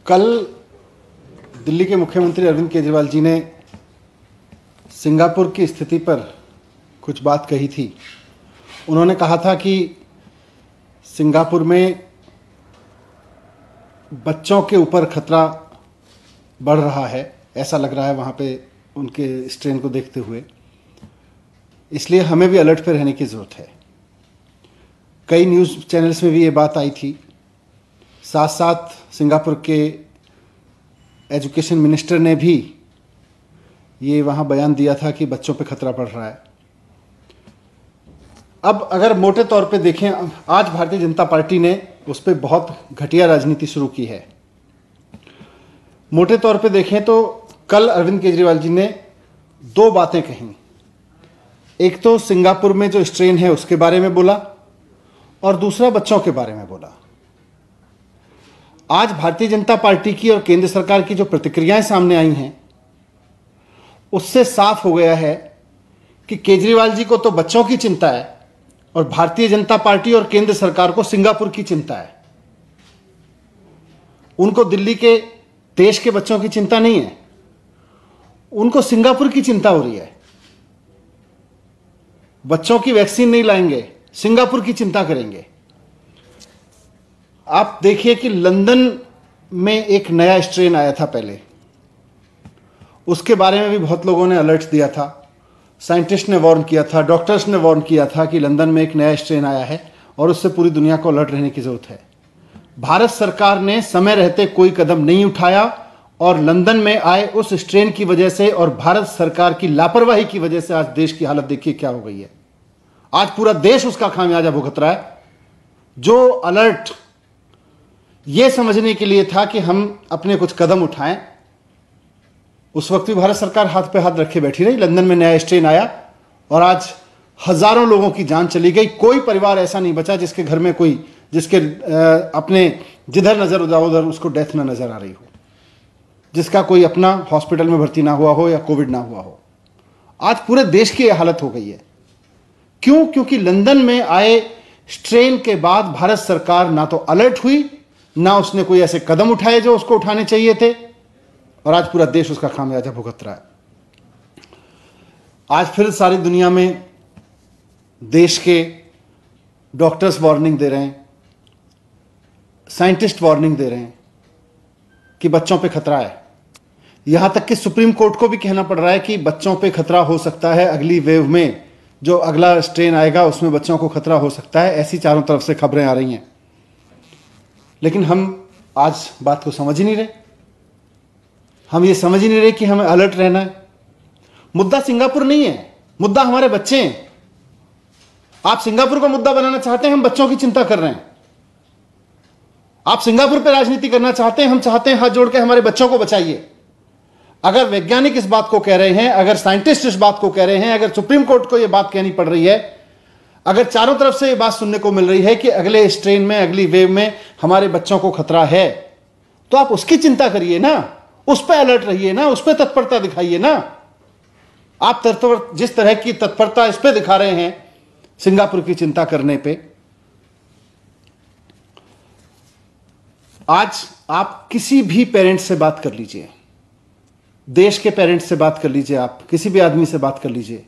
कल दिल्ली के मुख्यमंत्री अरविंद केजरीवाल जी ने सिंगापुर की स्थिति पर कुछ बात कही थी। उन्होंने कहा था कि सिंगापुर में बच्चों के ऊपर खतरा बढ़ रहा है, ऐसा लग रहा है वहाँ पे उनके स्ट्रेन को देखते हुए, इसलिए हमें भी अलर्ट पे रहने की ज़रूरत है। कई न्यूज़ चैनल्स में भी ये बात आई थी। साथ साथ सिंगापुर के एजुकेशन मिनिस्टर ने भी ये वहाँ बयान दिया था कि बच्चों पे खतरा बढ़ रहा है। अब अगर मोटे तौर पे देखें, आज भारतीय जनता पार्टी ने उस पर बहुत घटिया राजनीति शुरू की है। मोटे तौर पे देखें तो कल अरविंद केजरीवाल जी ने दो बातें कहीं। एक तो सिंगापुर में जो स्ट्रेन है उसके बारे में बोला और दूसरा बच्चों के बारे में बोला। आज भारतीय जनता पार्टी की और केंद्र सरकार की जो प्रतिक्रियाएं सामने आई हैं उससे साफ हो गया है कि केजरीवाल जी को तो बच्चों की चिंता है और भारतीय जनता पार्टी और केंद्र सरकार को सिंगापुर की चिंता है। उनको दिल्ली के देश के बच्चों की चिंता नहीं है, उनको सिंगापुर की चिंता हो रही है। बच्चों की वैक्सीन नहीं लाएंगे, सिंगापुर की चिंता करेंगे। आप देखिए कि लंदन में एक नया स्ट्रेन आया था पहले, उसके बारे में भी बहुत लोगों ने अलर्ट दिया था। साइंटिस्ट ने वार्न किया था, डॉक्टर्स ने वार्न किया था कि लंदन में एक नया स्ट्रेन आया है और उससे पूरी दुनिया को अलर्ट रहने की जरूरत है। भारत सरकार ने समय रहते कोई कदम नहीं उठाया और लंदन में आए उस स्ट्रेन की वजह से और भारत सरकार की लापरवाही की वजह से आज देश की हालत देखिए क्या हो गई है। आज पूरा देश उसका खामियाजा भुगत रहा है। जो अलर्ट यह समझने के लिए था कि हम अपने कुछ कदम उठाएं, उस वक्त भी भारत सरकार हाथ पे हाथ रखे बैठी रही। लंदन में नया स्ट्रेन आया और आज हजारों लोगों की जान चली गई। कोई परिवार ऐसा नहीं बचा जिसके घर में कोई जिसके अपने जिधर नजर उधर उसको डेथ ना नजर आ रही हो, जिसका कोई अपना हॉस्पिटल में भर्ती ना हुआ हो या कोविड ना हुआ हो। आज पूरे देश की यह हालत हो गई है। क्यों? क्योंकि लंदन में आए स्ट्रेन के बाद भारत सरकार ना तो अलर्ट हुई, ना उसने कोई ऐसे कदम उठाए जो उसको उठाने चाहिए थे, और आज पूरा देश उसका खामियाजा भुगत रहा है। आज फिर सारी दुनिया में देश के डॉक्टर्स वार्निंग दे रहे हैं, साइंटिस्ट वार्निंग दे रहे हैं कि बच्चों पे खतरा है। यहां तक कि सुप्रीम कोर्ट को भी कहना पड़ रहा है कि बच्चों पे खतरा हो सकता है, अगली वेव में जो अगला स्ट्रेन आएगा उसमें बच्चों को खतरा हो सकता है। ऐसी चारों तरफ से खबरें आ रही हैं, लेकिन हम आज बात को समझ ही नहीं रहे। हम ये समझ ही नहीं रहे कि हमें अलर्ट रहना है। मुद्दा सिंगापुर नहीं है, मुद्दा हमारे बच्चे हैं। आप सिंगापुर को मुद्दा बनाना चाहते हैं, हम बच्चों की चिंता कर रहे हैं। आप सिंगापुर पर राजनीति करना चाहते हैं, हम चाहते हैं हाथ जोड़ के हमारे बच्चों को बचाइए। अगर वैज्ञानिक इस बात को कह रहे हैं, अगर साइंटिस्ट इस बात को कह रहे हैं, अगर सुप्रीम कोर्ट को यह बात कहनी पड़ रही है, अगर चारों तरफ से यह बात सुनने को मिल रही है कि अगले स्ट्रेन में, अगली वेव में हमारे बच्चों को खतरा है, तो आप उसकी चिंता करिए ना, उस पर अलर्ट रहिए ना, उस पर तत्परता दिखाइए ना। आप जिस तरह की तत्परता इस पे दिखा रहे हैं सिंगापुर की चिंता करने पे, आज आप किसी भी पेरेंट्स से बात कर लीजिए, देश के पेरेंट्स से बात कर लीजिए, आप किसी भी आदमी से बात कर लीजिए,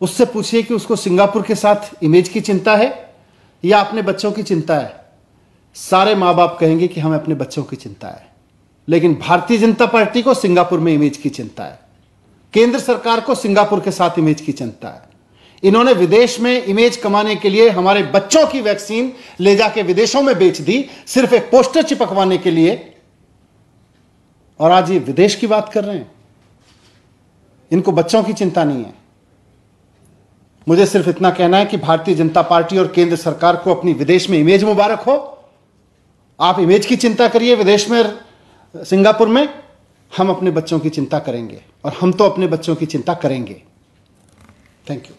उससे पूछिए कि उसको सिंगापुर के साथ इमेज की चिंता है या अपने बच्चों की चिंता है। सारे माँ बाप कहेंगे कि हमें अपने बच्चों की चिंता है। लेकिन भारतीय जनता पार्टी को सिंगापुर में इमेज की चिंता है, केंद्र सरकार को सिंगापुर के साथ इमेज की चिंता है। इन्होंने विदेश में इमेज कमाने के लिए हमारे बच्चों की वैक्सीन ले जाके विदेशों में बेच दी, सिर्फ एक पोस्टर चिपकवाने के लिए, और आज ये विदेश की बात कर रहे हैं। इनको बच्चों की चिंता नहीं है। मुझे सिर्फ इतना कहना है कि भारतीय जनता पार्टी और केंद्र सरकार को अपनी विदेश में इमेज मुबारक हो। आप इमेज की चिंता करिए विदेश में, सिंगापुर में। हम अपने बच्चों की चिंता करेंगे और हम तो अपने बच्चों की चिंता करेंगे। Thank you.